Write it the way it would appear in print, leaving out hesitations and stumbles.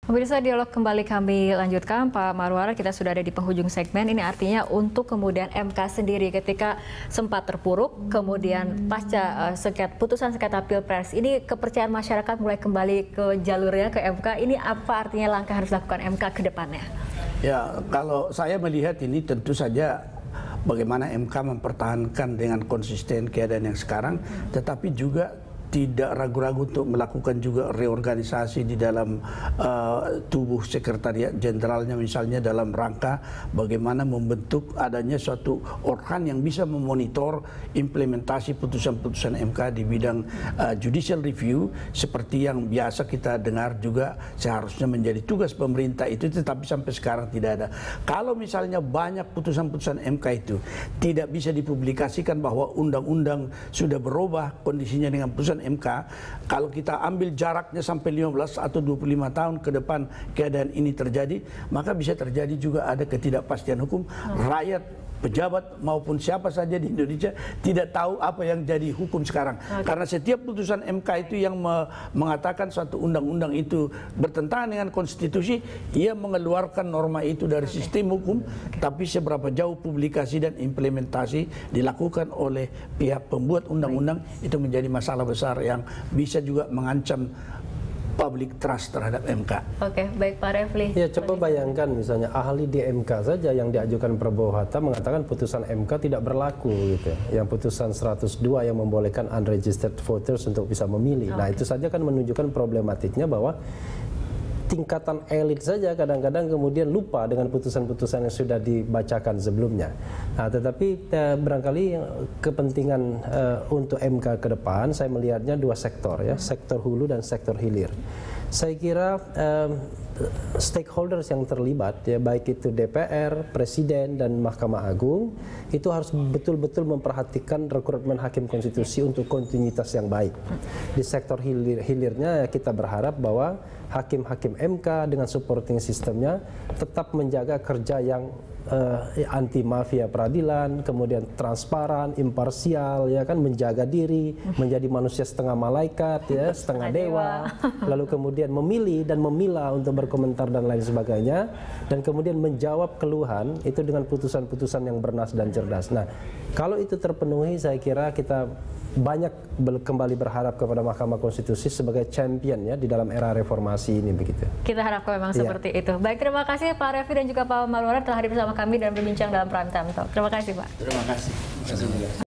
Pemirsa, dialog kembali kami lanjutkan. Pak Marwara, kita sudah ada di penghujung segmen. Ini artinya untuk kemudian MK sendiri ketika sempat terpuruk, kemudian pasca putusan sengketa Pilpres, ini kepercayaan masyarakat mulai kembali ke jalurnya ke MK. Ini apa artinya langkah harus dilakukan MK ke depannya? Ya, kalau saya melihat ini tentu saja bagaimana MK mempertahankan dengan konsisten keadaan yang sekarang, tetapi juga tidak ragu-ragu untuk melakukan juga reorganisasi di dalam tubuh sekretariat jenderalnya, misalnya dalam rangka bagaimana membentuk adanya suatu organ yang bisa memonitor implementasi putusan-putusan MK di bidang judicial review seperti yang biasa kita dengar juga seharusnya menjadi tugas pemerintah itu, tetapi sampai sekarang tidak ada. Kalau misalnya banyak putusan-putusan MK itu tidak bisa dipublikasikan bahwa undang-undang sudah berubah kondisinya dengan putusan MK, kalau kita ambil jaraknya sampai 15 atau 25 tahun ke depan keadaan ini terjadi, maka bisa terjadi juga ada ketidakpastian hukum. Rakyat, pejabat maupun siapa saja di Indonesia tidak tahu apa yang jadi hukum sekarang. Karena setiap putusan MK itu yang mengatakan suatu undang-undang itu bertentangan dengan konstitusi, ia mengeluarkan norma itu dari sistem hukum, tapi seberapa jauh publikasi dan implementasi dilakukan oleh pihak pembuat undang-undang itu menjadi masalah besar yang bisa juga mengancam public trust terhadap MK. Oke, baik Pak Refli. Ya, coba bayangkan misalnya ahli di MK saja yang diajukan Prabowo Hatta mengatakan putusan MK tidak berlaku gitu. Yang putusan 102 yang membolehkan unregistered voters untuk bisa memilih. Nah, itu saja kan menunjukkan problematiknya bahwa tingkatan elit saja kadang-kadang kemudian lupa dengan putusan-putusan yang sudah dibacakan sebelumnya. Nah, tetapi barangkali kepentingan untuk MK ke depan saya melihatnya dua sektor ya, sektor hulu dan sektor hilir. Saya kira stakeholders yang terlibat ya, baik itu DPR, Presiden dan Mahkamah Agung itu harus betul-betul memperhatikan rekrutmen hakim konstitusi untuk kontinuitas yang baik. Di sektor hilirnya ya, kita berharap bahwa hakim-hakim MK dengan supporting sistemnya tetap menjaga kerja yang anti mafia peradilan, kemudian transparan, imparsial, ya kan, menjaga diri, menjadi manusia setengah malaikat, ya, setengah dewa, lalu kemudian memilih dan memilah untuk berkomentar dan lain sebagainya, dan kemudian menjawab keluhan itu dengan putusan-putusan yang bernas dan cerdas. Nah, kalau itu terpenuhi, saya kira kita banyak kembali berharap kepada Mahkamah Konstitusi sebagai champion ya di dalam era reformasi ini begitu. Kita harapkan memang seperti itu. Baik, terima kasih Pak Refli dan juga Pak Marwara telah hadir bersama kami dan berbincang dalam Prime Time Talk. Terima kasih Pak. Terima kasih.